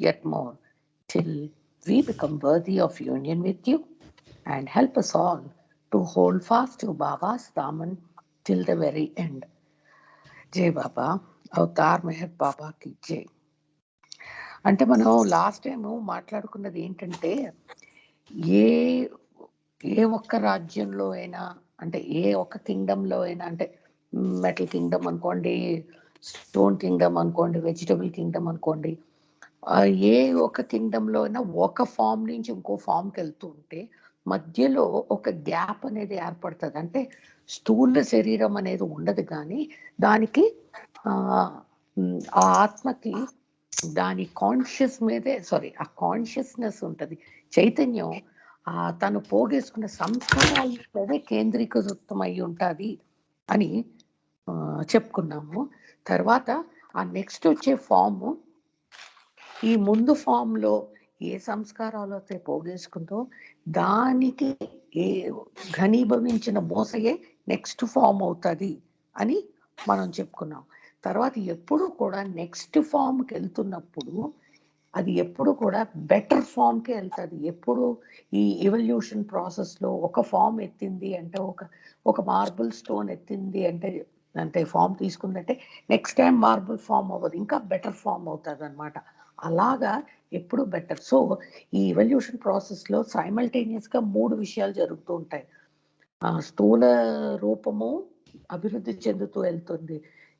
yet more, till we become worthy of union with you, and help us all to hold fast to Baba's daman till the very end. జై బాబా, Avatar Meher బాబాకి జై. అంటే మనం last time మాట్లాడుకున్నది ఏంటంటే, ఏ ఏ ఒక్క రాజ్యంలో అయినా, అంటే ఏ ఒక్క కింగ్డమ్లో అయినా, అంటే మెటల్ కింగ్డమ్ అనుకోండి, స్టోన్ కింగ్డమ్ అనుకోండి, వెజిటబుల్ కింగ్డమ్ అనుకోండి, ఏ ఒక కింగ్డమ్లో అయినా ఒక ఫామ్ నుంచి ఇంకో ఫామ్కి వెళ్తూ ఉంటే మధ్యలో ఒక గ్యాప్ అనేది ఏర్పడుతుంది. అంటే స్థూల శరీరం అనేది ఉండదు, కానీ దానికి ఆ ఆత్మకి దాని కాన్షియస్ మీదే ఆ కాన్షియస్నెస్ ఉంటుంది. చైతన్యం తను పోగేసుకున్న సంస్కారాల మీదే కేంద్రీకృతం అయి ఉంటుంది అని చెప్పుకున్నాము. తర్వాత ఆ నెక్స్ట్ వచ్చే ఫామ్, ఈ ముందు ఫామ్లో ఏ సంస్కారాలు అయితే పోగేసుకుందో దానికి ఏ ఘనీభవించిన మోసయే నెక్స్ట్ ఫామ్ అవుతుంది అని మనం చెప్పుకున్నాం. తర్వాత ఎప్పుడు కూడా నెక్స్ట్ ఫామ్కి వెళ్తున్నప్పుడు అది ఎప్పుడు కూడా బెటర్ ఫామ్కే వెళ్తుంది. ఎప్పుడు ఈ ఎవల్యూషన్ ప్రాసెస్లో ఒక ఫామ్ ఎత్తింది అంటే, ఒక మార్బుల్ స్టోన్ ఎత్తింది అంటే ఫామ్ తీసుకుందంటే నెక్స్ట్ టైం మార్బుల్ ఫామ్ అవ్వదు, ఇంకా బెటర్ ఫామ్ అవుతుంది అనమాట. అలాగా ఎప్పుడు బెటర్. సో ఈ ఎవల్యూషన్ ప్రాసెస్లో సైమల్టేనియస్గా 3 విషయాలు జరుగుతూ ఉంటాయి. స్థూల రూపము అభివృద్ధి చెందుతూ వెళ్తుంది,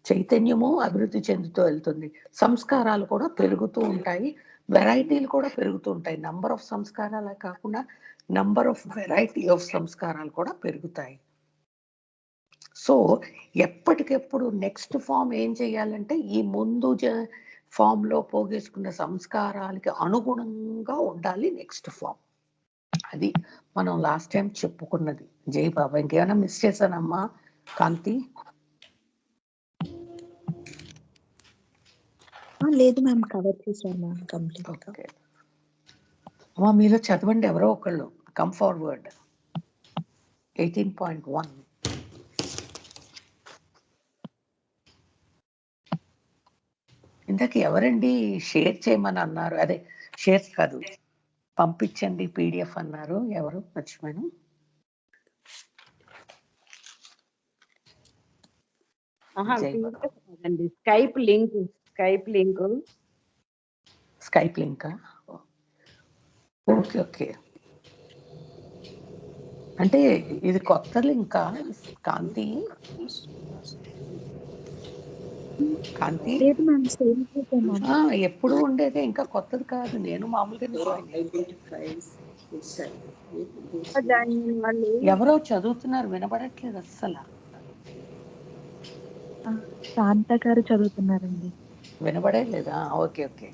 చైతన్యము అభివృద్ధి చెందుతూ వెళ్తుంది, సంస్కారాలు కూడా పెరుగుతూ ఉంటాయి, వెరైటీలు కూడా పెరుగుతూ ఉంటాయి. నంబర్ ఆఫ్ సంస్కారాలే కాకుండా నంబర్ ఆఫ్ వెరైటీ ఆఫ్ సంస్కారాలు కూడా పెరుగుతాయి. సో ఎప్పటికెప్పుడు నెక్స్ట్ ఫామ్ ఏం చేయాలంటే ఈ ముందు ఫామ్లో పోగేసుకున్న సంస్కారాలకి అనుగుణంగా ఉండాలి నెక్స్ట్ ఫామ్. అది మనం లాస్ట్ టైం చెప్పుకున్నది. జై బాబా. ఇంకేమైనా మిస్ చేశానమ్మా కాంతి? లేదు మ్యామ్, కవర్ చేశారు మ్యామ్ కంప్లీట్. ఓకే అమ్మా, మీరు చదవండి ఎవరో ఒకళ్ళు. Come forward. 18.1. ఇందాక ఎవరండి షేర్ చేయమని అన్నారు? అదే షేర్ కాదు, పంపించండి పీడిఎఫ్ అన్నారు. ఎవరు? మర్చిపోయాను. Skype link. Okay okay. అంటే ఇది కొత్త లింకా కాంతి? ఎప్పుడు ఉండేదే, ఇంకా కొత్తది కాదు. నేను మామూలుగా ఎవరో చదువుతున్నారు, వినబడట్లేదు అస్సలు. శాంత గారు చదువుతున్నారండి. వినబడే లేదా? Okay okay.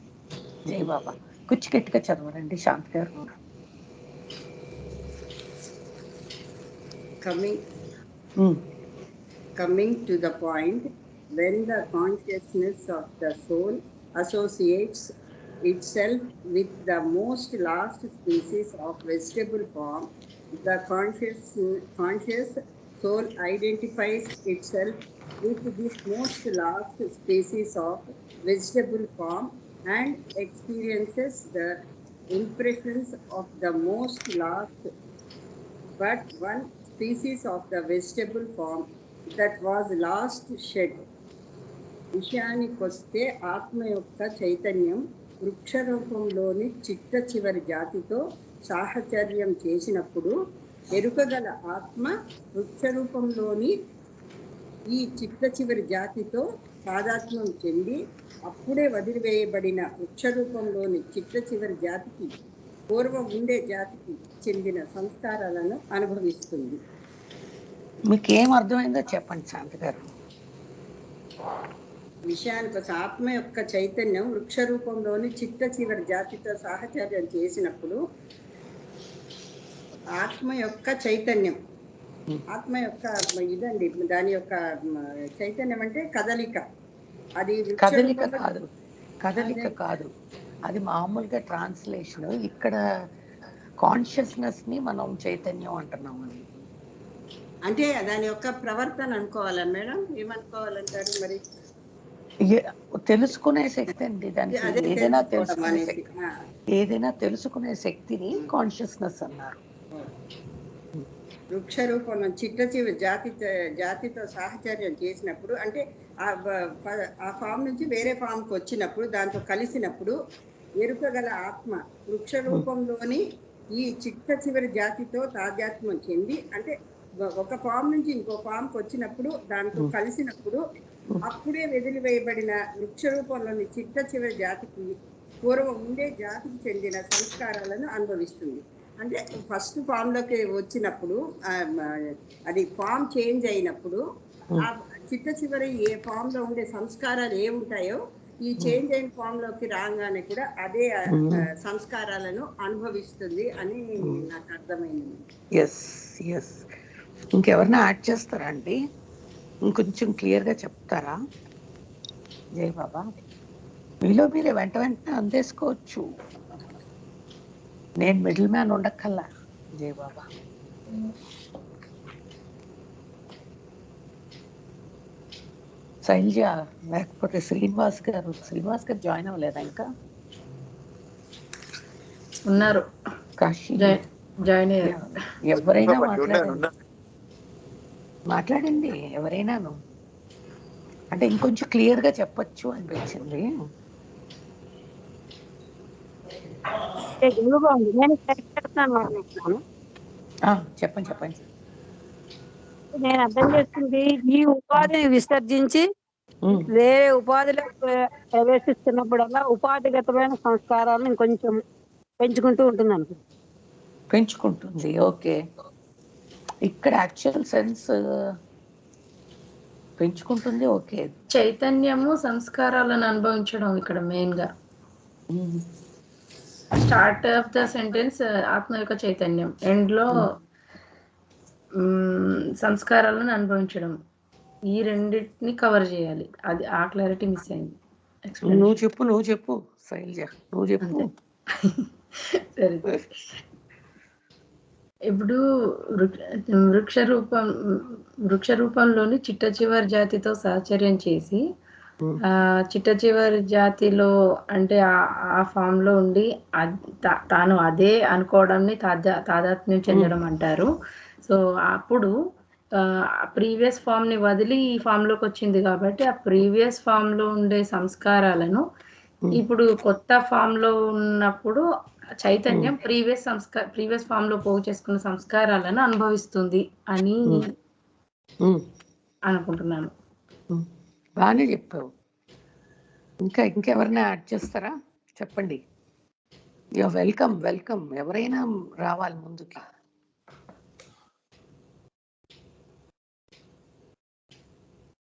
జై బాబా. కుచ్చి గట్టిగా చదవరండి శాంత గారు. Coming to the point, when the consciousness of the soul associates itself with the most last species of vegetable form, the conscious soul identifies itself with this most last species of vegetable form and experiences the impressions of the most last but one species of the vegetable form that was last shed. విషయానికొస్తే ఆత్మ యొక్క చైతన్యం వృక్ష రూపంలోని చిట్ట చివరి జాతితో సాహచర్యం చేసినప్పుడు ఎరుకగల ఆత్మ వృక్ష రూపంలోని ఈ చిట్ట చివరి జాతితో తాదాత్మ్యం చెంది అప్పుడే వదిలివేయబడిన వృక్ష రూపంలోని చిట్ట చివరి జాతికి పూర్వం ఉండే జాతికి చెందిన సంస్కారాలను అనుభవిస్తుంది. మీకేం అర్థమైందో చెప్పండి శాంత గారు. విషయానికి ఆత్మ యొక్క చైతన్యం వృక్ష రూపంలోని చిట్ట చివరి జాతితో సాహచర్యం చేసినప్పుడు ఆత్మ యొక్క చైతన్యం, ఆత్మ యొక్క ఇదండి, దాని యొక్క చైతన్యం అంటే కదలిక. అది కదలిక కాదు, అది మామూలుగా ట్రాన్స్లేషన్. ఇక్కడ కాన్షియస్నెస్ ని మనం చైతన్యం అంటున్నాము. అంటే దాని యొక్క ప్రవర్తన అనుకోవాలా మేడం? ఏమనుకోవాలంటారు మరి? తెలుసుకునే శక్తి అండి దానికి. అదే ఏదైనా తెలుసుకోవడం తెలుసుకునే అనేసి. శక్తి, ఏదైనా తెలుసుకునే శక్తిని కాన్షియస్నెస్ అన్నారు. వృక్ష రూపంలో చిట్ట చివరి జాతితో సాహచర్యం చేసినప్పుడు, అంటే ఆ ఫామ్ నుంచి వేరే ఫామ్కి వచ్చినప్పుడు, దాంతో కలిసినప్పుడు ఎరుకగల ఆత్మ వృక్ష రూపంలోని ఈ చిట్ట చివరి జాతితో తాదాత్మ్యం చెంది, అంటే ఒక ఫామ్ నుంచి ఇంకో ఫామ్కి వచ్చినప్పుడు దాంతో కలిసినప్పుడు అప్పుడే వదిలివేయబడిన వృక్ష రూపంలోని చిట్ట చివరి జాతికి పూర్వం ఉండే జాతికి చెందిన సంస్కారాలను అనుభవిస్తుంది. అంటే ఫస్ట్ ఫామ్లోకి వచ్చినప్పుడు అది ఫామ్ చేంజ్ అయినప్పుడు ఆ చిట్ట చివరి ఏ ఫామ్లో ఉండే సంస్కారాలు ఏ ఉంటాయో ఈ చేంజ్ అయిన ఫామ్లోకి రాగానే కూడా అదే సంస్కారాలను అనుభవిస్తుంది అని నాకు అర్థమైంది. Yes yes. ఇంకెవరన్నా యాడ్ చేస్తారా అండి? ఇంకొంచెం క్లియర్గా చెప్తారా? జై బాబా, మీలో మీరే వెంట వెంటనే అందేసుకోవచ్చు, నేను మిడిల్ మ్యాన్ ఉండక్కల్లా. జై బాబా. శైలజ, లేకపోతే శ్రీనివాస్ గారు జాయిన్ అవ్వలేదా ఇంకా? ఉన్నారు, కాశీ జాయిన్ అయ్యారు. ఎవరైనా మాట్లాడండి ఎవరైనాను, అంటే ఇంకొంచెం క్లియర్ గా చెప్పచ్చు అనిపించింది. చెప్పండి. నేను అర్థం చేసుకుంది, ఈ ఉపాధిని విసర్జించి వేరే ఉపాధిలో ప్రవేశిస్తున్నప్పుడల్లా ఉపాధిగతమైన సంస్కారాలను ఇంకొంచెం పెంచుకుంటూ ఉంటుంది. పెంచుకుంటుంది, ఓకే. ఇక్కడ యాక్చువల్ సెన్స్ పెంచుకుంటుంది, ఓకే. చైతన్యము సంస్కారాలను అనుభవించడం ఇక్కడ మెయిన్ గా. స్టార్ట్ ఆఫ్ ద సెంటెన్స్ ఆత్మ యొక్క చైతన్యం, ఎండ్ లో సంస్కారాలను అనుభవించడం, ఈ రెండింటిని కవర్ చేయాలి. అది ఆ క్లారిటీ మిస్ అయింది. నువ్వు చెప్పు శైలజ, నువ్వు చెప్పు. సరే, ఇప్పుడు వృక్ష రూపంలోని చిట్ట చివరి జాతితో సహచర్యం చేసి, చిట్ట చివరి జాతిలో అంటే ఆ ఫామ్ లో ఉండి తాను అదే అనుకోవడాన్ని తాదాత్మ్యం చెందడం అంటారు. సో అప్పుడు ప్రీవియస్ ఫామ్ ని వదిలి ఈ ఫామ్ లోకి వచ్చింది కాబట్టి ఆ ప్రీవియస్ ఫామ్ లో ఉండే సంస్కారాలను ఇప్పుడు కొత్త ఫామ్ లో ఉన్నప్పుడు చైతన్యం ప్రీవియస్ ఫామ్ లో పోగు చేసుకున్న సంస్కారాలను అనుభవిస్తుంది అని అనుకుంటున్నాను. బాగానే చెప్పావు. ఇంకెవరైనా యాడ్ చేస్తారా? చెప్పండి. వెల్కమ్. ఎవరైనా రావాలి ముందుకి.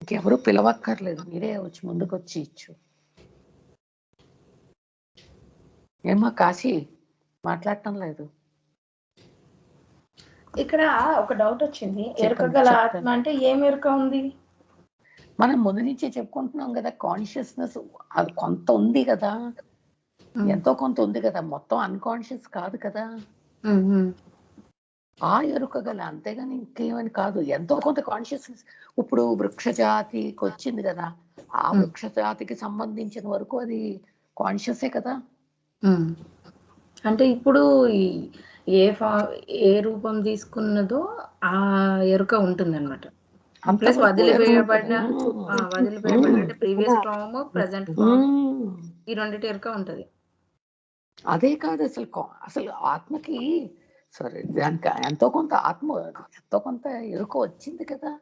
ఇంకెవరు పిలవక్కర్లేదు, మీరే వచ్చి ముందుకు వచ్చి ఇచ్చు. ఏమా కాశీ మాట్లాడటం లేదు? ఇక్కడ ఒక డౌట్ వచ్చింది, ఎరుకగల ఆత్మ అంటే ఏం ఎరుక ఉంది? మనం ముందు నుంచి చెప్పుకుంటున్నాం కదా, కాన్షియస్నెస్ అది కొంత ఉంది కదా, ఎంతో కొంత ఉంది కదా, మొత్తం అన్కాన్షియస్ కాదు కదా. ఆ ఎరుకగల, అంతేగాని ఇంకేమని కాదు, ఎంతో కొంత కాన్షియస్నెస్. ఇప్పుడు వృక్ష జాతికి వచ్చింది కదా, ఆ వృక్ష జాతికి సంబంధించిన వరకు అది కాన్షియసే కదా. అంటే ఇప్పుడు ఏ రూపం తీసుకున్నదో ఆ ఎరుక ఉంటుందన్నమాట. ప్లస్ వదిలివేయబడిన అంటే ప్రీవియస్ ఫామ్, ప్రెసెంట్ ఫామ్, ఈ రెండిటి ఎరుక ఉంటది. అదే కాదు అసలు ఆత్మకి, సరే దానికి ఎంతో కొంత ఎరుక వచ్చింది కదా.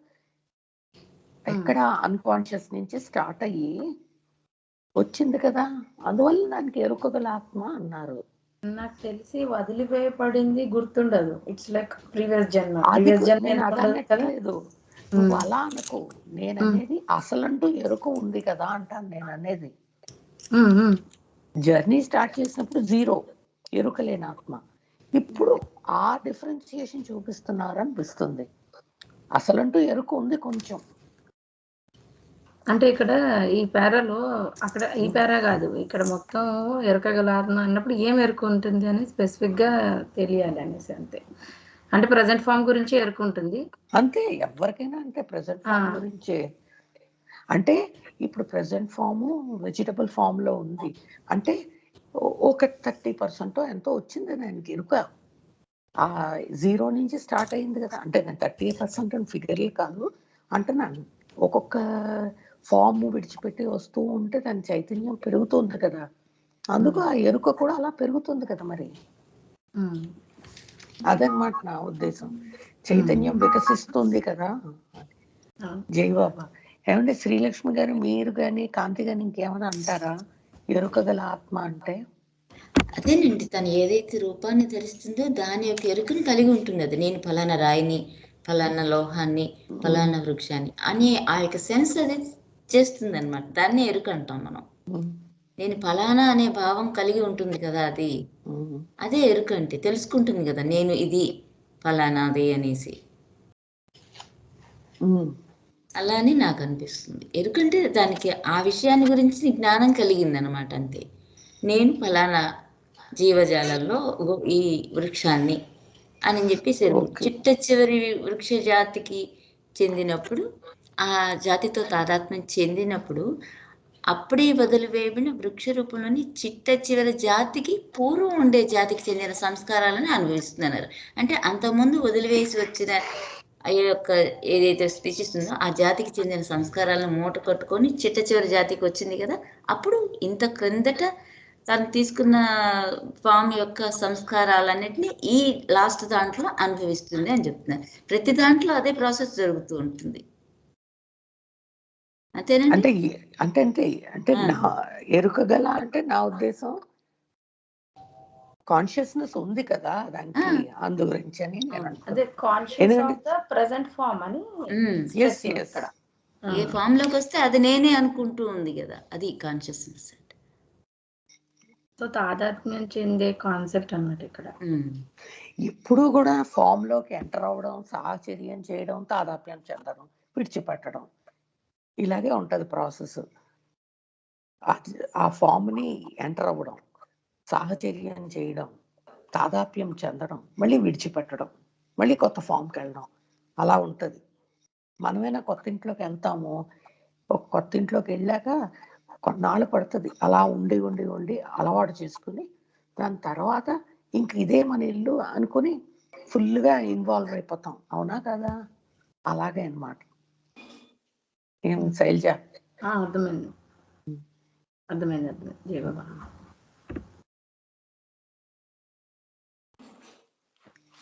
ఎక్కడ అన్కాన్షియస్ నుంచి స్టార్ట్ అయ్యి వచ్చింది కదా, అందువల్ల దానికి ఎరుకగల ఆత్మ అన్నారు. నాకు తెలిసి వదిలివేయబడింది గుర్తుండదు. ఇట్స్ లైక్ ప్రీవియస్ జన్మ. నేను అదనట్లేదు, నువ్వు అలా అనుకో. నేను అనేది అసలంటూ ఎరుక ఉంది కదా అంటాను. నేను అనేది జర్నీ స్టార్ట్ చేసినప్పుడు 0 ఎరుక లేని ఆత్మ. ఇప్పుడు ఆ డిఫరెన్సియేషన్ చూపిస్తున్నారు అనిపిస్తుంది. అసలంటూ ఎరుక ఉంది కొంచెం. అంటే ఇక్కడ ఈ పేరాలో, అక్కడ ఈ పేరా కాదు, ఇక్కడ మొత్తం ఎరకగల ఆత్మ అన్నప్పుడు ఏం ఎరుక ఉంటుంది అని స్పెసిఫిక్ గా తెలియాలి అనేసి. అంతే. అంటే ప్రజెంట్ ఫామ్ గురించి ఎరుక ఉంటుంది అంతే, ఎవరికైనా అంటే ప్రజెంట్ ఫామ్ గురించే. అంటే ఇప్పుడు ప్రెసెంట్ ఫాము వెజిటబుల్ ఫామ్లో ఉంది అంటే ఒక 30% ఎంతో వచ్చింది దానికి ఎరుక. ఆ 0 నుంచి స్టార్ట్ అయింది కదా, అంటే నేను 30% ఫిగర్లు కాదు అంటున్నాను. ఒక్కొక్క ఫామ్ విడిచిపెట్టి వస్తూ ఉంటే దాని చైతన్యం పెరుగుతుంది కదా, అందుకు ఆ ఎరుక కూడా అలా పెరుగుతుంది కదా మరి. అదనమాట నా ఉద్దేశం. చైతన్యం వికసిస్తుంది కదా. జై బాబా. ఏమంటే శ్రీలక్ష్మి గారు, మీరు కానీ కాంతి గాని ఇంకేమైనా అంటారా ఎరుక గల ఆత్మ అంటే? అదేనండి, తను ఏదైతే రూపాన్ని ధరిస్తుందో దాని యొక్క ఎరుకను కలిగి ఉంటుంది. అది నేను ఫలానా రాయిని, ఫలానా లోహాన్ని, ఫలానా వృక్షాన్ని అని ఆ యొక్క సెన్స్ అది చేస్తుంది అనమాట. దాన్ని ఎరుక అంటాం మనం. నేను ఫలానా అనే భావం కలిగి ఉంటుంది కదా, అది అదే ఎరుక అంటే. తెలుసుకుంటుంది కదా నేను ఇది ఫలానాది అనేసి. అలా అని నాకు అనిపిస్తుంది. ఎరుకంటే దానికి ఆ విషయాన్ని గురించి జ్ఞానం కలిగింది అనమాట, అంతే. నేను ఫలానా జీవజాలంలో ఈ వృక్షాన్ని అని చెప్పేసి చిట్ట చివరి వృక్ష జాతికి చెందినప్పుడు, ఆ జాతితో తాదాత్మ్యం చెందినప్పుడు అప్పుడే వదిలివేయబడిన వృక్ష రూపంలోని చిట్ట చివరి జాతికి పూర్వం ఉండే జాతికి చెందిన సంస్కారాలను అనుభవిస్తున్నారు. అంటే అంతకుముందు వదిలివేసి వచ్చిన ఆ యొక్క ఏదైతే స్పీషీస్ ఉందో ఆ జాతికి చెందిన సంస్కారాలను మూట కట్టుకొని చిట్ట చివరి జాతికి వచ్చింది కదా. అప్పుడు ఇంత క్రిందట తను తీసుకున్న ఫామ్ యొక్క సంస్కారాలన్నిటినీ ఈ లాస్ట్ దాంట్లో అనుభవిస్తుంది అని చెప్తున్నారు. ప్రతి దాంట్లో అదే ప్రాసెస్ జరుగుతూ ఉంటుంది, అంతేనండి. అంటే నా ఎరుక గల అంటే నా ఉద్దేశం కాన్షియస్నెస్ ఉంది కదా దానికి, అందు గురించి అని అదే conscious of the present form అని. ఏ ఫామ్ లోకి వస్తే అది నేనే అనుకుంటూ ఉంది కదా, అది కాన్షియస్నెస్ అంటే. సో తాదాత్మ్యం చెందే కాన్సెప్ట్ అన్నమాట ఇక్కడ. ఇప్పుడు కూడా ఫామ్ లోకి ఎంటర్ అవ్వడం, సాహచర్యం చేయడం, తాదాత్మ్యం చెందడం, విడిచిపెట్టడం, ఇలాగే ఉంటది ప్రాసెస్. ఆ ఫామ్ ని ఎంటర్ అవ్వడం, సాహచర్యం చేయడం, తాదాత్మ్యం చెందడం, మళ్ళీ విడిచిపెట్టడం, మళ్ళీ కొత్త ఫామ్కి వెళ్ళడం, అలా ఉంటుంది. మనమైనా కొత్త ఇంట్లోకి వెళ్తాము, ఒక కొత్త ఇంట్లోకి వెళ్ళాక కొన్నాళ్ళు పడుతుంది అలా ఉండి ఉండి ఉండి అలవాటు చేసుకుని, దాని తర్వాత ఇంక ఇదే మన ఇల్లు అనుకుని ఫుల్గా ఇన్వాల్వ్ అయిపోతాం. అవునా కదా? అలాగే అన్నమాట. ఏం శైలజ? అర్థమైంది అర్థమైంది అర్థమైంది జయ బాబా.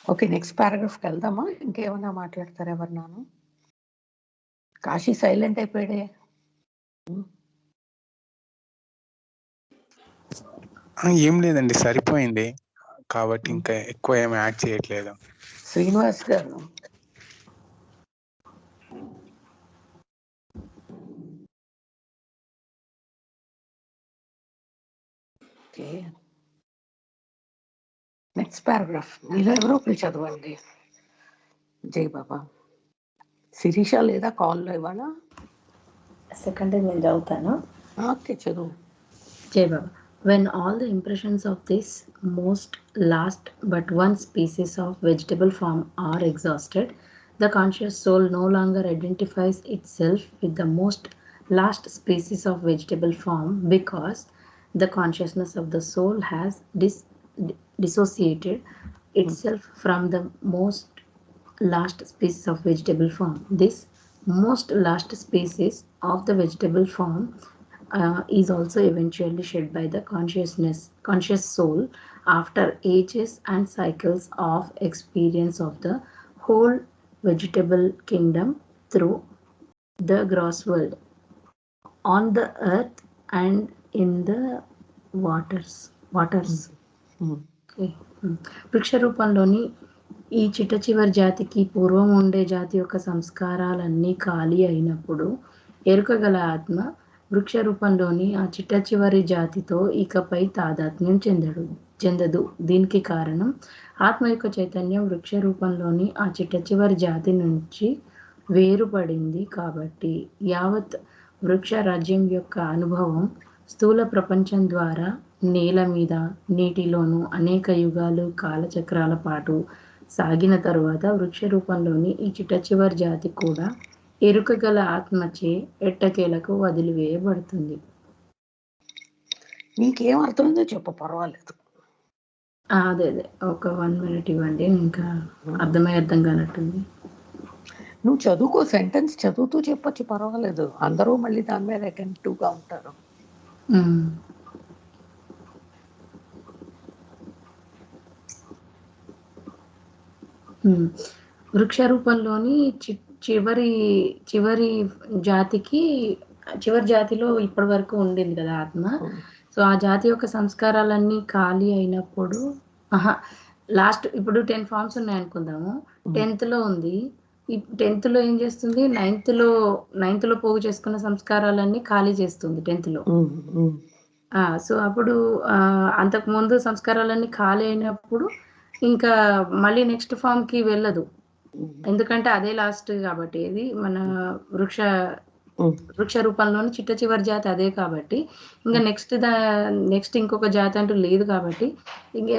ఓకే, నెక్స్ట్ పారాగ్రాఫ్కి వెళ్దామా? ఇంకేమన్నా మాట్లాడతారా ఎవరినాను? కాశీ సైలెంట్ అయిపోయాడే. ఏం లేదండి, సరిపోయింది కాబట్టి ఇంకా ఎక్కువ ఏమి యాడ్ చేయట్లేదు. శ్రీనివాస్ గారు, నెక్స్ట్ పారాగ్రాఫ్ మీలో ఎవరో ఒకరు చదవండి. జై బాబా. శిరీష లేదా కాల్లో ఇవాళ? సెకండ్ నేను చదువుతాను. ఓకే, చదువు. జై బాబా. When all the impressions of this most last but one species of vegetable form are exhausted, the conscious soul no longer identifies itself with the most last species of vegetable form, because the consciousness of the soul has dissociated itself from the most last species of vegetable form. This most last species of the vegetable form is also eventually shed by the conscious soul after ages and cycles of experience of the whole vegetable kingdom through the gross world, on the earth and in the waters. Okay. వృక్ష రూపంలోని ఈ చిట్ట చివరి జాతికి పూర్వం ఉండే జాతి యొక్క సంస్కారాలన్నీ ఖాళీ అయినప్పుడు ఎరుక గల ఆత్మ వృక్ష రూపంలోని ఆ చిట్ట చివరి జాతితో ఇకపై తాదాత్మ్యం చెందదు. దీనికి కారణం ఆత్మ యొక్క చైతన్యం వృక్ష రూపంలోని ఆ చిట్ట చివరి జాతి నుంచి వేరుపడింది కాబట్టి. యావత్ వృక్ష రాజ్యం యొక్క అనుభవం స్థూల ప్రపంచం ద్వారా నేల మీద, నీటిలోనూ అనేక యుగాలు కాలచక్రాల పాటు సాగిన తరువాత వృక్ష రూపంలోని ఈ చిట్ట చివరి జాతి కూడా ఎరుక గల ఆత్మచే ఎట్టకేలకు వదిలివేయబడుతుంది. నీకేం అర్థమైందో చెప్పు, పర్వాలేదు. అదే ఒక 1 minute ఇవ్వండి, ఇంకా అర్థం కానట్టుంది. నువ్వు చదువుకో, సెంటెన్స్ చదువుతూ చెప్పొచ్చు, పర్వాలేదు. అందరూ మళ్ళీ దాని మీద అటెంటివ్గా ఉంటారు. వృక్ష రూపంలోని చివరి చివరి జాతిలో ఇప్పటి వరకు ఉండింది కదా ఆత్మ. సో ఆ జాతి యొక్క సంస్కారాలన్నీ ఖాళీ అయినప్పుడు, లాస్ట్ ఇప్పుడు 10 ఫార్మ్స్ ఉన్నాయి అనుకుందాము. 10th లో ఉంది. ఈ 10th లో ఏం చేస్తుంది, 9th లో పోగు చేసుకున్న సంస్కారాలన్నీ ఖాళీ చేస్తుంది 10th లో. సో అప్పుడు అంతకు ముందు సంస్కారాలన్నీ ఖాళీ అయినప్పుడు ఇంకా మళ్ళీ నెక్స్ట్ ఫామ్ కి వెళ్ళదు, ఎందుకంటే అదే లాస్ట్ కాబట్టి. ఇది మన వృక్ష రూపంలోని చిట్ట చివరి జాతి అదే కాబట్టి ఇంకా నెక్స్ట్ ఇంకొక జాతి అంటూ లేదు కాబట్టి ఇంకా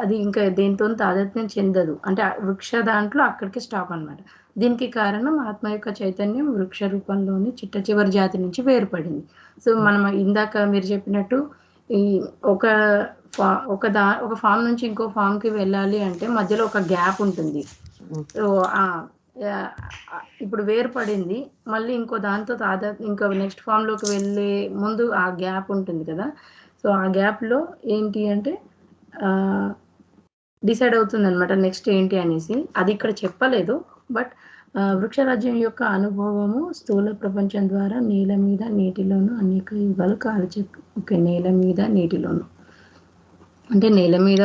అది ఇంకా దేంతో తాదాత్మ్యం చెందదు. అంటే వృక్ష దాంట్లో అక్కడికి స్టాప్ అన్నమాట. దీనికి కారణం ఆత్మ యొక్క చైతన్యం వృక్ష రూపంలోని చిట్ట చివరి జాతి నుంచి వేరుపడింది. సో మనం ఇందాక మీరు చెప్పినట్టు ఈ ఒక ఫామ్ నుంచి ఇంకో ఫామ్ కి వెళ్ళాలి అంటే మధ్యలో ఒక గ్యాప్ ఉంటుంది. సో ఇప్పుడు వేరుపడింది, మళ్ళీ ఇంకో దాంతో ఇంకో నెక్స్ట్ ఫామ్ లోకి వెళ్ళే ముందు ఆ గ్యాప్ ఉంటుంది కదా. సో ఆ గ్యాప్ లో ఏంటి అంటే డిసైడ్ అవుతుంది అనమాట నెక్స్ట్ ఏంటి అనేసి. అది ఇక్కడ చెప్పలేదు, బట్ వృక్షరాజ్యం యొక్క అనుభవము స్థూల ప్రపంచం ద్వారా నేల మీద నీటిలోను అనేక యుగాలు ఓకే, నేల మీద నీటిలోను అంటే నేల మీద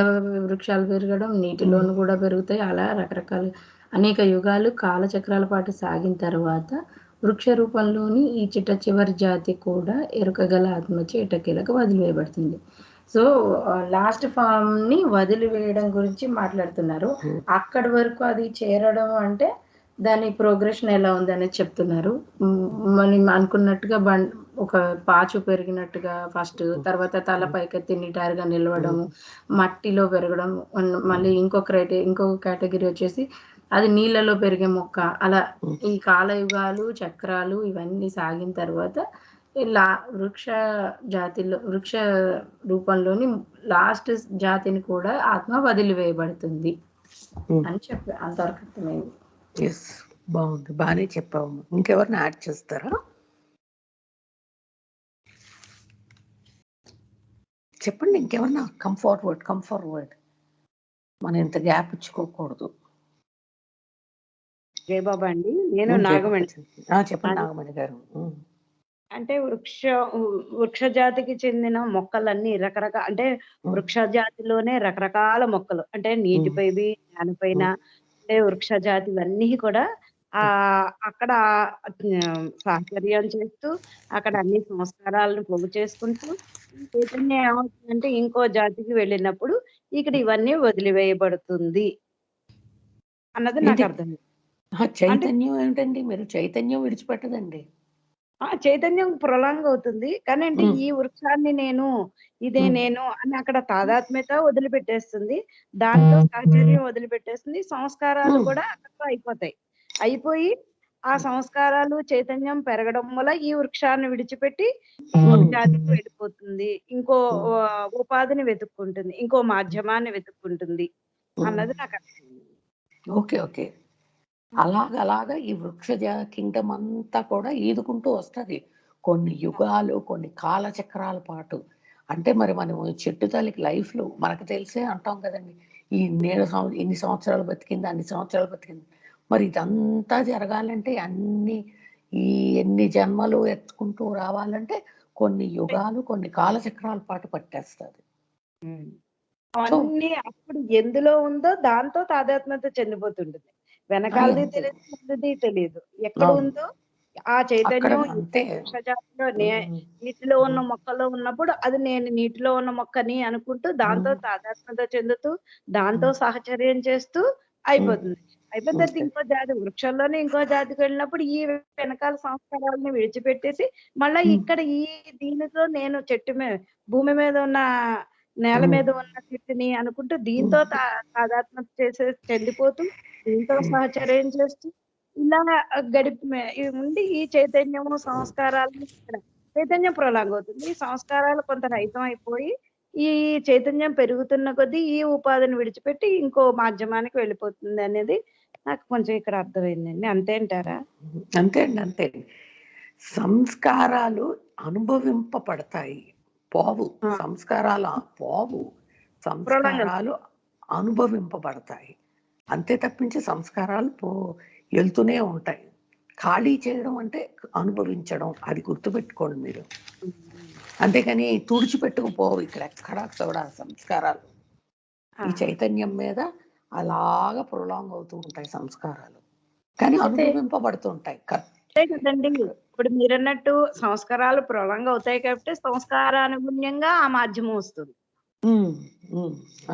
వృక్షాలు పెరగడం, నీటిలోను కూడా పెరుగుతాయి. అలా రకరకాల అనేక యుగాలు కాలచక్రాల పాటు సాగిన తర్వాత వృక్ష రూపంలోని ఈ చిట్ట చివరి జాతి కూడా ఎరుకగల ఆత్మచే ఎట్టకేలకు వదిలివేయబడుతుంది. సో లాస్ట్ ఫామ్ ని వదిలివేయడం గురించి మాట్లాడుతున్నారు. అక్కడి వరకు అది చేరడం అంటే దాని ప్రోగ్రెషన్ ఎలా ఉంది అనేది చెప్తున్నారు. మనం అనుకున్నట్టుగా ఒక పాచు పెరిగినట్టుగా ఫస్ట్, తర్వాత తల పైకెత్తి నిటారుగా నిలవడము, మట్టిలో పెరగడం, మళ్ళీ ఇంకొక కేటగిరీ వచ్చేసి అది నీళ్ళలో పెరిగే మొక్క. అలా ఈ కాలయుగాలు చక్రాలు ఇవన్నీ సాగిన తర్వాత వృక్ష రూపంలోని లాస్ట్ జాతిని కూడా ఆత్మ వదిలివేయబడుతుంది అని చెప్పి అంతవరకు అర్థమైంది. ఎస్, బాగుంది, బాగానే చెప్పావు. ఇంకెవరిని యాడ్ చేస్తారా? చెప్పండి, ఇంకెవరన్నా. Come forward. మనం ఇంత గ్యాప్ ఇచ్చుకోకూడదు. జయబాబా అండి, నేను నాగమణి. చెప్పండి నాగమణి గారు. అంటే వృక్ష జాతికి చెందిన మొక్కలన్నీ రకరకాల, అంటే వృక్ష జాతిలోనే రకరకాల మొక్కలు, అంటే నీటిపై నేలపైన అంటే వృక్ష జాతివన్నీ కూడా అక్కడ సహచర్యం చేస్తూ అక్కడ అన్ని సంస్కారాలను పోగు చేసుకుంటూ చైతన్యం ఏమవుతుందంటే ఇంకో జాతికి వెళ్ళినప్పుడు ఇక్కడ ఇవన్నీ వదిలివేయబడుతుంది అన్నది నాకు అర్థం. చైతన్యం ఏమిటండి? మీరు చైతన్యం విడిచిపెట్టదండి. చైతన్యం ప్రొలాంగ్ అవుతుంది, కానీ అంటే ఈ వృక్షాన్ని ఇదే నేను అని అక్కడ తాదాత్మ్యత వదిలిపెట్టేస్తుంది, దాంతో సహచర్యం వదిలిపెట్టేస్తుంది, సంస్కారాలు కూడా అక్కడ అయిపోయి ఆ సంస్కారాలు చైతన్యం పెరగడం వల్ల ఈ వృక్షాన్ని విడిచిపెట్టి ఇంకొక జాతికి వెళ్ళిపోతుంది, ఇంకో ఉపాధిని వెతుక్కుంటుంది, ఇంకో మాధ్యమాన్ని వెతుక్కుంటుంది అన్నది నాకు అర్థమైంది. ఓకే. అలాగలాగా ఈ వృక్ష కింగ్డమ్ అంతా కూడా ఈదుకుంటూ వస్తుంది కొన్ని యుగాలు, కొన్ని కాలచక్రాల పాటు. అంటే మరి మనం చెట్టు తల్లికి లైఫ్లో మనకు తెలిసే అంటాం కదండి, ఈ ఇన్ని సంవత్సరాలు బతికింది, అన్ని సంవత్సరాలు బతికింది. మరి ఇదంతా జరగాలంటే ఎన్ని జన్మలు ఎత్తుకుంటూ రావాలంటే కొన్ని యుగాలు, కొన్ని కాలచక్రాల పాటు పట్టేస్తుంది. అవన్నీ అప్పుడు ఎందులో ఉందో దాంతో తాదాత్మ్యత చెందిపోతుంటుంది. వెనకాలది తెలియదు, ముందుది తెలియదు, ఎక్కడ ఉందో ఆ చైతన్యం వృక్షజాతిలో నీటిలో ఉన్న మొక్కలో ఉన్నప్పుడు అది నేను నీటిలో ఉన్న మొక్కని అనుకుంటూ దాంతో తాదాత్మ్యత చెందుతూ దాంతో సహచర్యం చేస్తూ అయిపోతుంది. అయిపోయిన తర్వాత ఇంకో జాతి వృక్షంలోనే ఇంకో జాతికి వెళ్ళినప్పుడు ఈ వెనకాల సంస్కారాలని విడిచిపెట్టేసి మళ్ళీ ఇక్కడ ఈ దీనితో నేను చెట్టు మీద భూమి మీద ఉన్న నేల మీద ఉన్న చెట్టుని అనుకుంటూ దీంతో తాదాత్మ్యత చెందిపోతూ దీంతో సహచర్యం చేస్తూ ఇలా ఉండి ఈ చైతన్యము సంస్కారాలు ఇక్కడ చైతన్యం ప్రొలాంగ్ అవుతుంది. ఈ సంస్కారాలు కొంత రహితం అయిపోయి ఈ చైతన్యం పెరుగుతున్న కొద్దీ ఈ ఉపాధిని విడిచిపెట్టి ఇంకో మాధ్యమానికి వెళ్ళిపోతుంది అనేది నాకు కొంచెం ఇక్కడ అర్థమైందండి. అంతే అంటారా? అంతే అండి, అంతే. సంస్కారాలు అనుభవింపబడతాయి, పోవు. సంస్కారాలు పోవు, సంస్కారాలు అనుభవింపబడతాయి. అంతే తప్పించి సంస్కారాలు వెళ్తూనే ఉంటాయి. ఖాళీ చేయడం అంటే అనుభవించడం, అది గుర్తుపెట్టుకోండి మీరు. అంతేకాని తుడిచిపెట్టుకుపోవు ఇక్కడ ఎక్కడా కూడా సంస్కారాలు. ఈ చైతన్యం మీద అలాగా ప్రొలాంగ్ అవుతూ ఉంటాయి సంస్కారాలు, కానీ అనుభవింపబడుతుంటాయి. కదండి, ఇప్పుడు మీరన్నట్టు సంస్కారాలు ప్రొలాంగ్ అవుతాయి కాబట్టి సంస్కారానుగుణ్యంగా ఆ మాధ్యమం వస్తుంది.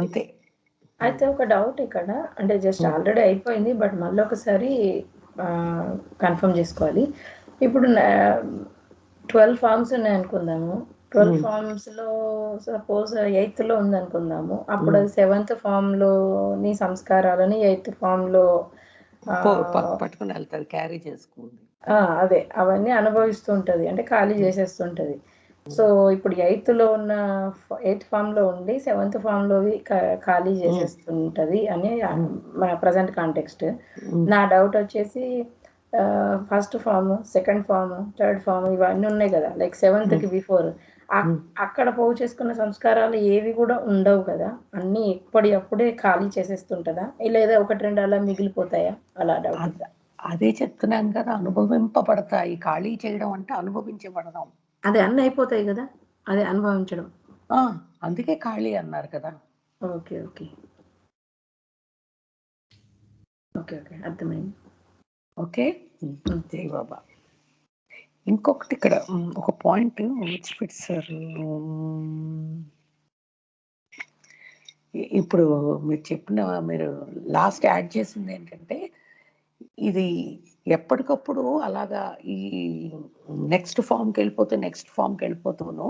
అంతే. అయితే ఒక డౌట్ ఇక్కడ, అంటే జస్ట్ ఆల్రెడీ అయిపోయింది, బట్ మళ్ళీ ఒకసారి కన్ఫర్మ్ చేసుకోవాలి. ఇప్పుడు 12 ఫార్మ్స్ ఉన్నాయి అనుకుందాము. 12 ఫార్మ్స్ లో సపోజ్ 8th లో ఉంది అనుకుందాము. అప్పుడు అది 7th ఫామ్ లోని సంస్కారాలని 8th ఫామ్ లో పట్టుకుని వెళ్తారు, క్యారీ చేసుకుంది. అదే అవన్నీ అనుభవిస్తూ ఉంటది, అంటే ఖాళీ చేసేస్తుంటది. సో ఇప్పుడు 8th లో ఉన్న 8th ఫామ్ లో ఉండి 7th ఫామ్ లోవి ఖాళీ చేసేస్తుంటది అని మన ప్రజెంట్ కాంటెక్స్ట్. నా డౌట్ వచ్చేసి first form, second form, third form ఇవన్నీ ఉన్నాయి కదా, లైక్ 7th కి బిఫోర్ అక్కడ పోగు చేసుకున్న సంస్కారాలు ఏవి కూడా ఉండవు కదా, అన్ని ఎప్పటికప్పుడే ఖాళీ చేసేస్తుంటదా, లేదా 1-2 అలా మిగిలిపోతాయా? అలా డౌట్. అదే చెప్తున్నాను కదా, అనుభవింపబడతాయి. ఖాళీ చేయడం అంటే అనుభవించబడడం. అదే అన్ని అయిపోతాయి కదా, అదే అనుభవించడం. అందుకే ఖాళీ అన్నారు కదా. ఓకే ఓకే ఓకే ఓకే అర్థమైంది. ఓకే, జై బాబా. ఇంకొకటి ఇక్కడ ఒక పాయింట్ విడిచిపెట్టారు. ఇప్పుడు మీరు లాస్ట్ యాడ్ చేసింది ఏంటంటే, ఇది ఎప్పటికప్పుడు అలాగా ఈ నెక్స్ట్ ఫామ్కి వెళ్ళిపోతూను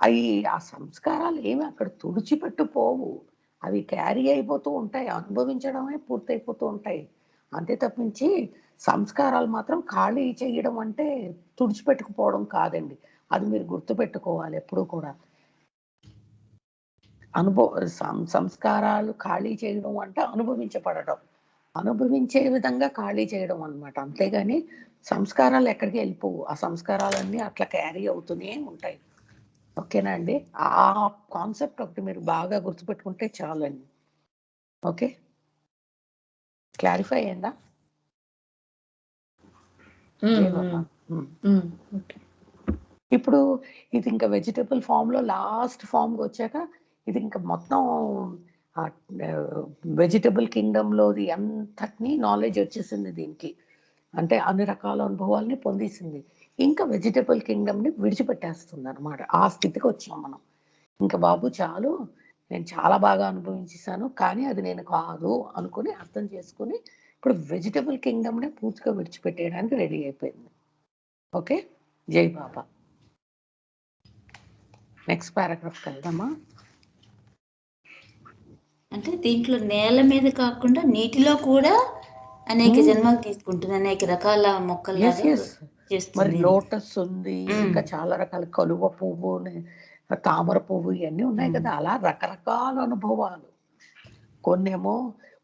అవి ఆ సంస్కారాలు ఏమి అక్కడ తుడిచిపెట్టుపోవు, అవి క్యారీ అయిపోతూ ఉంటాయి, అనుభవించడమే పూర్తయిపోతూ ఉంటాయి. అంతే తప్పించి సంస్కారాలు మాత్రం ఖాళీ చేయడం అంటే తుడిచిపెట్టుకుపోవడం కాదండి. అది మీరు గుర్తుపెట్టుకోవాలి ఎప్పుడు కూడా. సంస్కారాలు ఖాళీ చేయడం అంటే అనుభవించబడడం, అనుభవించే విధంగా ఖాళీ చేయడం అన్నమాట. అంతేగాని సంస్కారాలు ఎక్కడికి వెళ్ళిపోవు, ఆ సంస్కారాలన్నీ అట్లా క్యారీ అవుతూనే ఉంటాయి. ఓకేనా అండి? ఆ కాన్సెప్ట్ ఒకటి మీరు బాగా గుర్తుపెట్టుకుంటే చాలండి. ఓకే, క్లారిఫై అయిందా? ఇప్పుడు ఇది ఇంకా వెజిటబుల్ ఫామ్ లో లాస్ట్ ఫామ్ వచ్చాక ఇది ఇంకా మొత్తం వెజిటబుల్ కింగ్డమ్ లోది అంతటినీ నాలెడ్జ్ వచ్చేసింది దీనికి. అంటే అన్ని రకాల అనుభవాల్ని పొందేసింది. ఇంకా వెజిటబుల్ కింగ్డమ్ ని విడిచిపెట్టేస్తుంది అనమాట. ఆ స్థితికి వచ్చాం మనం. ఇంకా బాబు చాలు, నేను చాలా బాగా అనుభవించేసాను, కానీ అది నేను కాదు అనుకుని అర్థం చేసుకుని ఇప్పుడు వెజిటబుల్ కింగ్డమ్ ని పూర్తిగా విడిచిపెట్టేయడానికి రెడీ అయిపోయింది. ఓకే, జై బాబా. నెక్స్ట్ పారాగ్రాఫ్కి వెళ్దామా? అంటే దీంట్లో నేల మీద కాకుండా నీటిలో కూడా అనేక జన్మలు తీసుకుంటుంది, అనేక రకాల మొక్కలు. మరి లోటస్ ఉంది, ఇంకా చాలా రకాల కలువ పువ్వు, తామర పువ్వు, ఇవన్నీ ఉన్నాయి కదా. అలా రకరకాల అనుభవాలు. కొన్నేమో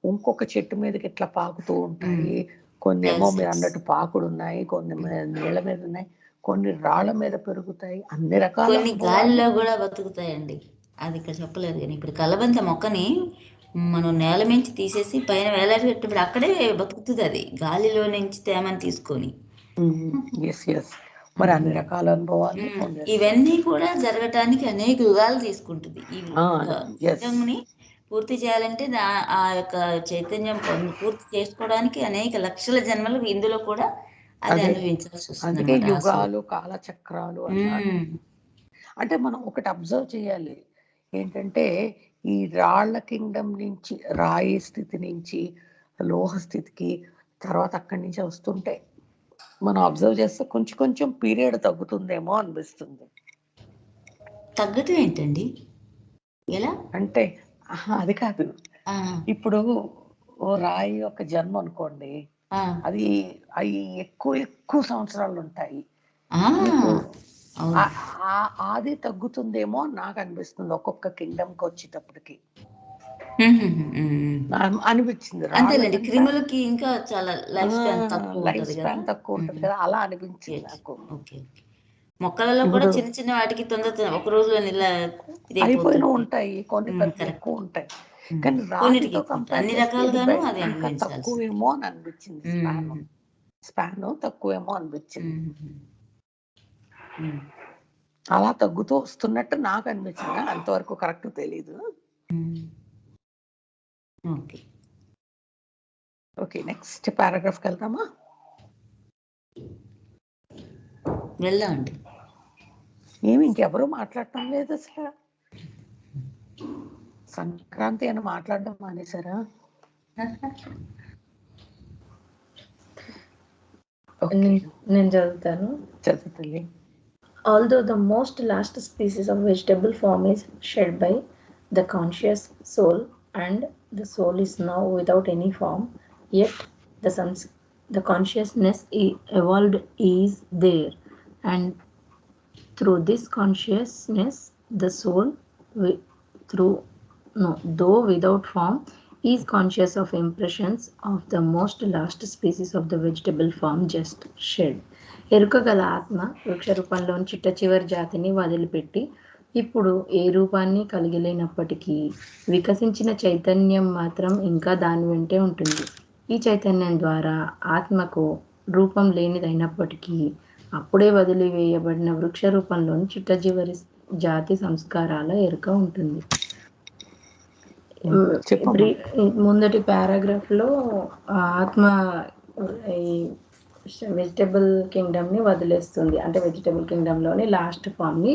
ఇంకొక చెట్టు మీదకి ఇట్లా పాకుతూ ఉంటాయి, కొన్నేమో మీరు అన్నట్టు పాకుడు ఉన్నాయి, కొన్ని నీళ్ళ మీద ఉన్నాయి, కొన్ని రాళ్ల మీద పెరుగుతాయి, అన్ని రకాల, కొన్ని గాలిలో కూడా బతుకుతాయండి. అది ఇక్కడ చెప్పలేదు. కానీ ఇప్పుడు కలబంద మొక్కని మనం నేల నుంచి తీసేసి పైన వేలాడేటప్పుడు అక్కడే బతుకుతుంది, అది గాలిలో నుంచి తేమని తీసుకొని. మరి అన్ని రకాల అనుభవాలు ఇవన్నీ కూడా జరగటానికి అనేక యుగాలు తీసుకుంటుంది. ఈ యుగంని పూర్తి చేయాలంటే ఆ యొక్క చైతన్యం పూర్తి చేసుకోవడానికి అనేక లక్షల జన్మలు ఇందులో కూడా అది అనుభవించాల్సి వస్తుంది. అందుకే యుగాలు, కాలచక్రాలు అన్నారు. అంటే మనం ఒకటి అబ్జర్వ్ చేయాలి ఏంటంటే, ఈ రాళ్ల కింగ్డమ్ నుంచి, రాయి స్థితి నుంచి లోహ స్థితికి, తర్వాత అక్కడి నుంచి వస్తుంటే మనం అబ్జర్వ్ చేస్తే కొంచెం కొంచెం పీరియడ్ తగ్గుతుందేమో అనిపిస్తుంది. తగ్గటం ఏంటండి? ఎలా అంటే అది కాదు, ఇప్పుడు ఓ రాయి ఒక జన్మ అనుకోండి, ఆ, అది అవి ఎక్కువ సంవత్సరాలు ఉంటాయి. ఆ, మీకు అవును. అది తగ్గుతుందేమో అని నాకు అనిపిస్తుంది ఒక్కొక్క కింగ్డమ్కి వచ్చేటప్పటికి అనిపించింది. అంతేలేండి, క్రిములకి ఇంకా చాలా లైఫ్ స్పాన్ తక్కువ లైఫ్ ఉంటుంది స్పాన్ కదా. తక్కువ ఉంటుంది కదా, అలా అనిపించింది నాకు. ఓకే, మొక్కలలో కూడా చిన్న చిన్న వాటికి తొందర ఒక రోజులో అయిపోయిన ఉంటాయి, కొన్ని ఎక్కువ ఉంటాయి. కానీ రాతితో కంపేర్ అన్ని చేస్తే రకాలుగాను అది ఇంకా తక్కువేమో అని అనిపించింది. స్పాన్ తక్కువేమో అనిపించింది. అలా తగ్గుతూ వస్తున్నట్టు నాకు అనిపించింది. అంతవరకు కరెక్ట్ తెలీదు. ఓకే, నెక్స్ట్ పారాగ్రాఫ్కి వెళ్దామా? వెళ్దామండి. ఏమి ఇంకెవరూ మాట్లాడటం లేదు అసలు. సంక్రాంతి అని మాట్లాడడం మానేశారా? నేను చదువుతాను. చదువుతుంది. Although the most last species of vegetable form is shed by the conscious soul, and the soul is now without any form, yet the consciousness evolved is there, and through this consciousness the soul, though without form, is conscious of impressions of the most last species of the vegetable form just shed. ఎరుక గల ఆత్మ వృక్ష రూపంలోని చిట్ట చివరి జాతిని వదిలిపెట్టి ఇప్పుడు ఏ రూపాన్ని కలిగలేనప్పటికీ వికసించిన చైతన్యం మాత్రం ఇంకా దాని వెంటే ఉంటుంది. ఈ చైతన్యం ద్వారా ఆత్మకు రూపం లేనిదైనప్పటికీ అప్పుడే వదిలివేయబడిన వృక్ష రూపంలోని చిట్ట చివరి జాతి సంస్కారాల ఎరుక ఉంటుంది. ముందటి పారాగ్రాఫ్ లో ఆత్మ వెజిటబుల్ కింగ్డమ్ ని వదిలేస్తుంది, అంటే వెజిటబుల్ కింగ్డమ్ లోని లాస్ట్ ఫామ్ ని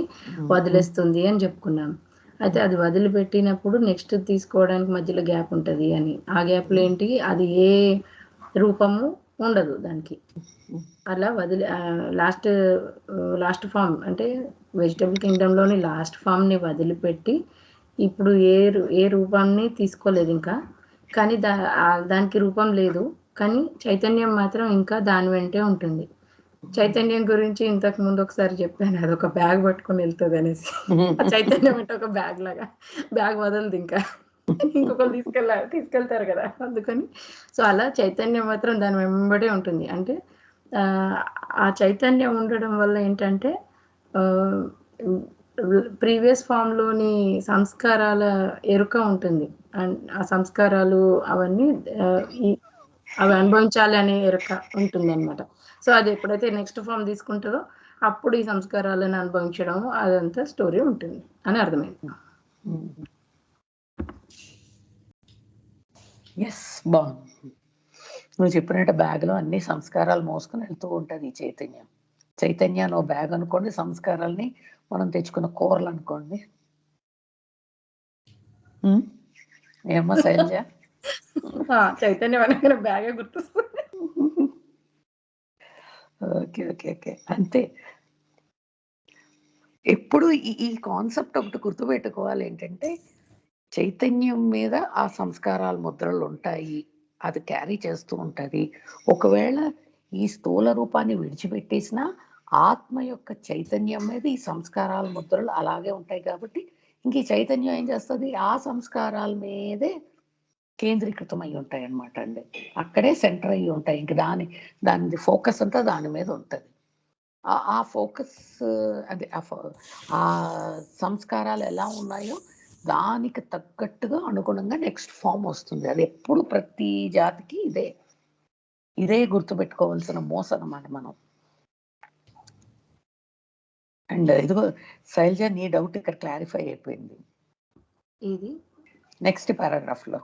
వదిలేస్తుంది అని చెప్పుకున్నాం. అయితే అది వదిలిపెట్టినప్పుడు నెక్స్ట్ తీసుకోవడానికి మధ్యలో గ్యాప్ ఉంటుంది అని. ఆ గ్యాప్ లో ఏంటి, అది ఏ రూపము ఉండదు దానికి. అలా లాస్ట్ ఫామ్ అంటే వెజిటబుల్ కింగ్డమ్ లోని లాస్ట్ ఫామ్ ని వదిలిపెట్టి ఇప్పుడు ఏ రూపాన్ని తీసుకోలేదు ఇంకా. కానీ దానికి రూపం లేదు, కానీ చైతన్యం మాత్రం ఇంకా దాని వెంటే ఉంటుంది. చైతన్యం గురించి ఇంతకు ముందు ఒకసారి చెప్పాను, అది ఒక బ్యాగ్ పట్టుకొని వెళ్తుంది అనేసి. చైతన్యం అంటే ఒక బ్యాగ్ లాగా, బ్యాగ్ వదలదు ఇంకా, ఇంకొకరు తీసుకెళ్తారు కదా, అందుకని. సో అలా చైతన్యం మాత్రం దాని వెంబడే ఉంటుంది. అంటే ఆ చైతన్యం ఉండడం వల్ల ఏంటంటే ప్రీవియస్ ఫామ్ లోని సంస్కారాల ఎరుక ఉంటుంది. అండ్ ఆ సంస్కారాలు అవన్నీ అవి అనుభవించాలి అనే ఎరుక ఉంటుంది అనమాట. సో అది ఎప్పుడైతే నెక్స్ట్ ఫామ్ తీసుకుంటుందో అప్పుడు ఈ సంస్కారాలను అనుభవించడం అదంతా స్టోరీ ఉంటుంది అని అర్థమైంది. ఎస్, బాగుంది. నువ్వు చెప్పినట్టు బ్యాగ్ లో అన్ని సంస్కారాలు మోసుకుని వెళ్తూ ఉంటుంది ఈ చైతన్యం. చైతన్యాన్ని ఓ బ్యాగ్ అనుకోండి, సంస్కారాల్ని మనం తెచ్చుకున్న కూరలు అనుకోండి. ఏమో శైలజ? చైతన్యం అనగానే బ్యాగే గుర్తొస్తుంది. ఓకే ఓకే ఓకే, అంతే. ఎప్పుడు ఈ కాన్సెప్ట్ ఒకటి గుర్తుపెట్టుకోవాలి, ఏంటంటే చైతన్యం మీద ఆ సంస్కారాల ముద్రలు ఉంటాయి, అది క్యారీ చేస్తూ ఉంటుంది. ఒకవేళ ఈ స్థూల రూపాన్ని విడిచిపెట్టేసినా ఆత్మ యొక్క చైతన్యం మీద ఈ సంస్కారాల ముద్రలు అలాగే ఉంటాయి. కాబట్టి ఇంక ఈ చైతన్యం ఏం చేస్తుంది, ఆ సంస్కారాల మీదే కేంద్రీకృతం అయి ఉంటాయి అన్నమాట అండి. అక్కడే సెంటర్ అయ్యి ఉంటాయి. ఇంక దాని ఫోకస్ అంతా దాని మీద ఉంటుంది. ఆ ఫోకస్ అదే ఆ సంస్కారాలు ఎలా ఉన్నాయో దానికి తగ్గట్టుగా అనుగుణంగా నెక్స్ట్ ఫామ్ వస్తుంది. అది ఎప్పుడు ప్రతి జాతికి ఇదే గుర్తుపెట్టుకోవాల్సిన మోస అన్నమాట మనం. అండ్ ఇదిగో శైలజ, నీ డౌట్ ఇక్కడ క్లారిఫై అయిపోయింది. ఇది నెక్స్ట్ పారాగ్రాఫ్ లో.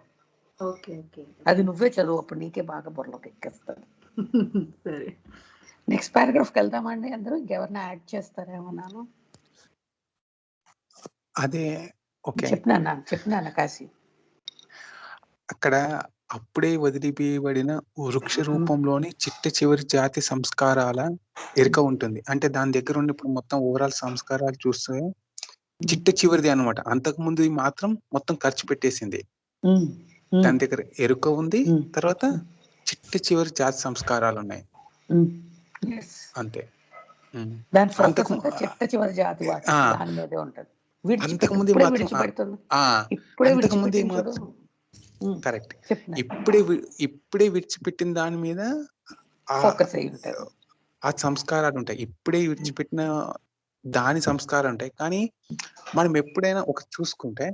ఓకే ఓకే, అది నువ్వే చదువు, అప్పుడు నీకే బాగా బుర్రలోకి ఎక్కేస్తాను. సరే, నెక్స్ట్ పారాగ్రాఫ్కి వెళ్దామండి అందరూ. ఇంకెవరైనా యాడ్ చేస్తారేమన్నాను? అదే ఓకే, చెప్పినాను కాశీ. అక్కడ అప్పుడే వదిలివేయబడిన వృక్ష రూపంలోని చిట్ట చివరి జాతి సంస్కారాల ఎరుక ఉంటుంది. అంటే దాని దగ్గర ఉన్న ఇప్పుడు మొత్తం ఓవరాల్ సంస్కారాలు చూస్తే చిట్ట చివరిది అనమాట. అంతకు ముందు మాత్రం మొత్తం ఖర్చు పెట్టేసింది. దాని దగ్గర ఎరుక ఉంది, తర్వాత చిట్ట చివరి జాతి సంస్కారాలు ఉన్నాయి Yes. అంతే. దాని ఫోకస్ అంతకు అంతా చిట్ట చివరి జాతి వాటి ఆ, దాని మీదే ఉంటది. అంతకుముందు ఇప్పుడే మాత్రం విడిచిపెడుతుంది, అంతకుముందు విడిచిపెట్టిన చూడు. కరెక్ట్. చెప్పిన ఇప్పుడే విడిచిపెట్టిన దాని మీద ఫోకస్ అయి ఉంటది. ఆ సంస్కారాలు ఉంటాయి. ఇప్పుడే విడిచిపెట్టిన దాని సంస్కారం ఉంటాయి. కానీ మనం ఎప్పుడైనా ఒక చూసుకుంటే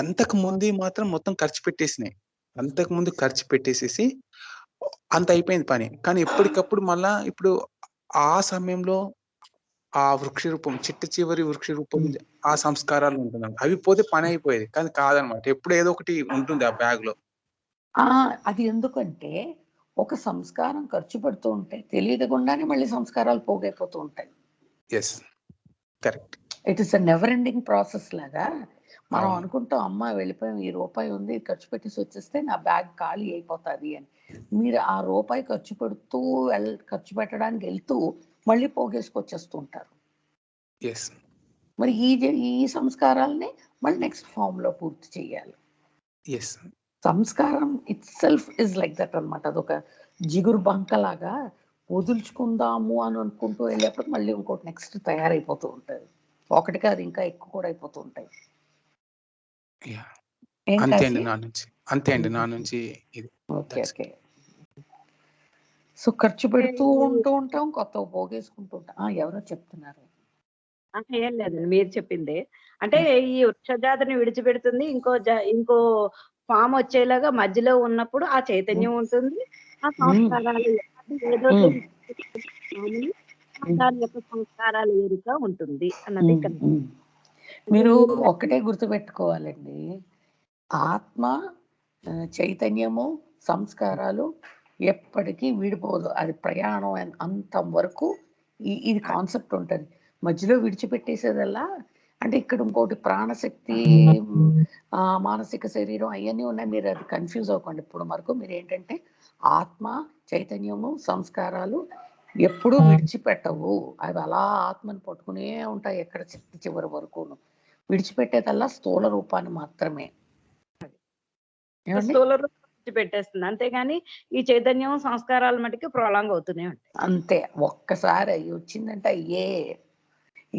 అంతకు ముందు మాత్రం మొత్తం ఖర్చు పెట్టేసినాయి. అంతకు ముందు ఖర్చు పెట్టేసేసి అంత అయిపోయింది పని. కానీ ఎప్పటికప్పుడు మళ్ళా ఇప్పుడు ఆ సమయంలో ఆ వృక్ష రూపం, చిట్ట చివరి వృక్ష రూపం, ఆ సంస్కారాలు ఉంటున్నాయి. అవి పోతే పని అయిపోయేది. కానీ కాదనమాట, ఎప్పుడు ఏదో ఒకటి ఉంటుంది ఆ బ్యాగ్ లో. అది ఎందుకంటే ఒక సంస్కారం ఖర్చు పెడుతూ ఉంటే తెలియకుండానే మళ్ళీ సంస్కారాలు పోగైపోతూ ఉంటాయి. Yes, correct. It is a never ending process లాగా. మనం అనుకుంటాం, అమ్మ వెళ్ళిపోయాం, ఈ రూపాయి ఉంది, ఖర్చు పెట్టేసి వచ్చేస్తే నా బ్యాగ్ ఖాళీ అయిపోతుంది అని. మీరు ఆ రూపాయి ఖర్చు పెడుతూ ఖర్చు పెట్టడానికి వెళ్తూ మళ్ళీ పోగేసుకొచ్చేస్తూ ఉంటారు. మరి ఈ సంస్కారాలని మళ్ళీ నెక్స్ట్ ఫామ్ లో పూర్తి చేయాలి. సంస్కారం it self is like that అనమాట. అదొక జిగురు బంకలాగా వదులుచుకుందాము అని అనుకుంటూ వెళ్ళేప్పుడు మళ్ళీ ఇంకోటి నెక్స్ట్ తయారైపోతూ ఉంటుంది. ఒకటి కాదు, ఇంకా ఎక్కువ కూడా అయిపోతూ ఉంటాయి. అంతే అండి నా నుంచి ఇది. ఓకే. సో ఖర్చు పెడుతూ ఉంటాం, కొత్త పోగేసుకుంటూ ఉంటాం. ఎవరో చెప్తున్నారు. ఏం లేదండి, మీరు చెప్పిందే. అంటే ఈ వృక్షజాతిని విడిచిపెడుతుంది, ఇంకో ఫామ్ వచ్చేలాగా మధ్యలో ఉన్నప్పుడు ఆ చైతన్యం ఉంటుంది, ఆ సంస్కారాలు ఏదో దాని యొక్క సంస్కారాలు వేరుగా ఉంటుంది అన్నది. మీరు ఒక్కటే గుర్తుపెట్టుకోవాలండి, ఆత్మ, చైతన్యము, సంస్కారాలు ఎప్పటికీ విడిపోదు. అది ప్రయాణం అంత వరకు ఇది కాన్సెప్ట్ ఉంటుంది. మధ్యలో విడిచిపెట్టేసేదల్లా అంటే ఇక్కడ ఇంకోటి ప్రాణశక్తి, మానసిక శరీరం అవన్నీ ఉన్నాయి. మీరు అది కన్ఫ్యూజ్ అవ్వకండి. ఇప్పుడు వరకు మీరు ఏంటంటే ఆత్మ, చైతన్యము, సంస్కారాలు ఎప్పుడూ విడిచిపెట్టవు. అవి అలా ఆత్మని పట్టుకునే ఉంటాయి ఎక్కడ చివరి వరకు. విడిచిపెట్టేదల్లా స్థూల రూపాన్ని మాత్రమే. స్థూల రూపం విడిచిపెట్టేస్తుంది, అంతేగాని ఈ చైతన్యం, సంస్కారాల మటుకు ప్రొలాంగ్ అవుతూనే ఉంటాయి. అంతే. ఒక్కసారి అయ్యి వచ్చిందంటే అయ్యే.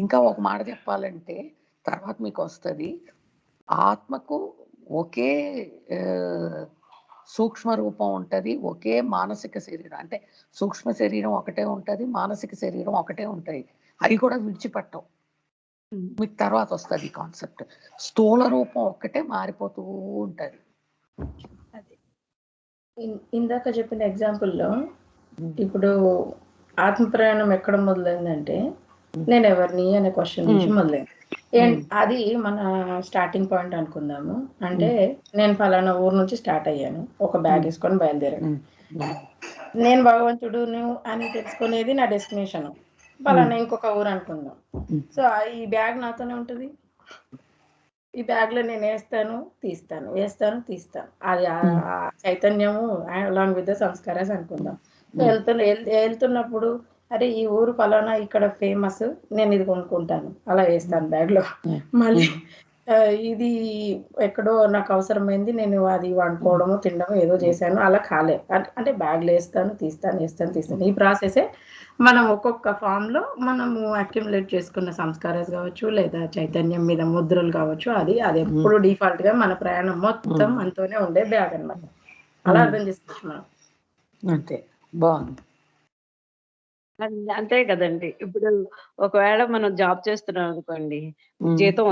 ఇంకా ఒక మాట చెప్పాలంటే తర్వాత మీకు వస్తుంది, ఆత్మకు ఒకే సూక్ష్మ రూపం ఉంటుంది, ఒకే మానసిక శరీరం. అంటే సూక్ష్మ శరీరం ఒకటే ఉంటుంది, మానసిక శరీరం ఒకటే ఉంటాయి. అవి కూడా విడిచిపెట్టవు. మీకు తర్వాత వస్తుంది కాన్సెప్ట్. స్థూల రూపం ఒక్కటే మారిపోతూ ఉంటుంది. ఇందాక చెప్పిన ఎగ్జాంపుల్లో ఇప్పుడు ఆత్మ ప్రయాణం ఎక్కడ మొదలైందంటే నేను ఎవరిని అనే క్వశ్చన్ నుంచి మొదలైంది. అది మన స్టార్టింగ్ పాయింట్ అనుకుందాము. అంటే నేను ఫలానా ఊరు నుంచి స్టార్ట్ అయ్యాను, ఒక బ్యాగ్ వేసుకొని బయలుదేరాను. నేను భగవంతుడును అని తెలుసుకునేది నా డెస్టినేషన్. ఫలానా ఇంకొక ఊరు అనుకుందాం. సో ఈ బ్యాగ్ నాతోనే ఉంటుంది. ఈ బ్యాగ్ లో నేను వేస్తాను తీస్తాను. అది చైతన్యము అలాంగ్ విత్ ద సంస్కారాస్ అనుకుందాం. వెళ్తున్నప్పుడు అరే ఈ ఊరు ఫలానా ఇక్కడ ఫేమస్, నేను ఇది కొనుక్కుంటాను, అలా వేస్తాను బ్యాగ్ లో. మళ్ళీ ఇది ఎక్కడో నాకు అవసరమైంది, నేను అది వండుకోవడము తినడము ఏదో చేశాను, అలా కాలే. అంటే బ్యాగ్లో వేస్తాను తీస్తాను. ఈ ప్రాసెసే మనం ఒక్కొక్క ఫామ్ లో మనము అక్యుములేట్ చేసుకున్న సంస్కారాలు కావచ్చు, లేదా చైతన్యం మీద ముద్రలు కావచ్చు, అది ఎప్పుడు డిఫాల్ట్ గా మన ప్రయాణం మొత్తం అంతోనే ఉండే బ్యాగ్ అన్నమాట. అలా అర్థం చేసుకోవచ్చు మనం. అంతే, బాగుంది. అంతే కదండి. ఇప్పుడు ఒకవేళ మనం జాబ్ చేస్తున్నాం అనుకోండి, జీతం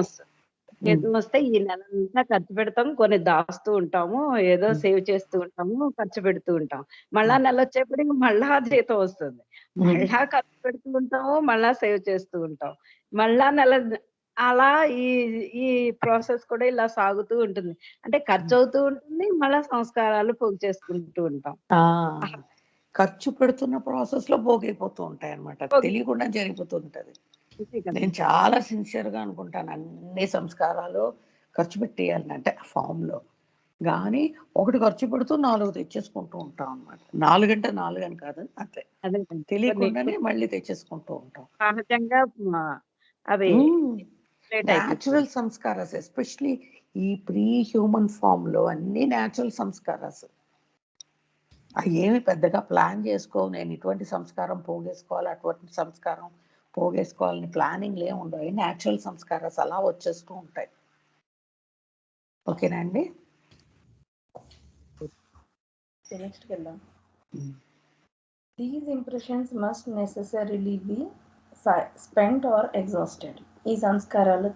వస్తే ఈ నెలంతా ఖర్చు పెడతాం, కొన్ని దాస్తూ ఉంటాము, ఏదో సేవ్ చేస్తూ ఉంటాము, ఖర్చు పెడుతూ ఉంటాం. మళ్ళా నెల వచ్చేప్పటికి మళ్ళా జీతం వస్తుంది, మళ్ళా ఖర్చు పెడుతూ ఉంటాము, మళ్ళా సేవ్ చేస్తూ ఉంటాం, మళ్ళా నెల అలా ఈ ప్రాసెస్ కూడా ఇలా సాగుతూ ఉంటుంది. అంటే ఖర్చు అవుతూ ఉంటుంది, మళ్ళా సంస్కారాలు పోగు చేసుకుంటూ ఉంటాం. ఖర్చు పెడుతున్న ప్రాసెస్ లో పోగైపోతూ ఉంటాయి అన్నమాట. తెలియకుండా జరిగిపోతూ ఉంటది. నేను చాలా సిన్సియర్ గా అనుకుంటాను అన్ని సంస్కారాలు ఖర్చు పెట్టేయాలని, అంటే ఫామ్ లో. కానీ ఒకటి ఖర్చు పెడుతూ 4 తెచ్చేసుకుంటూ ఉంటాం అన్నమాట. 4 అంటే 4 అని కాదు, అంతే. తెలియకుండానే మళ్ళీ తెచ్చేసుకుంటూ ఉంటాం. సహజంగా అవి న్యాచురల్ సంస్కారాస్, ఎస్పెషలీ ఈ ప్రీ హ్యూమన్ ఫామ్ లో అన్ని న్యాచురల్ సంస్కారాస్. అవి ఏమి పెద్దగా ప్లాన్ చేసుకో, నేను ఇటువంటి సంస్కారం పోగేసుకోవాలి, అటువంటి సంస్కారం పోగేసుకోవాలని ప్లానింగ్ ఏమి ఉండవు. న్యాచురల్ సంస్కారాలు అలా వచ్చేస్తూ ఉంటాయి. ఓకేనా అండి? నెక్స్ట్కి వెళ్దాం. These impressions must necessarily be spent or exhausted. ఈ సంస్కారాలు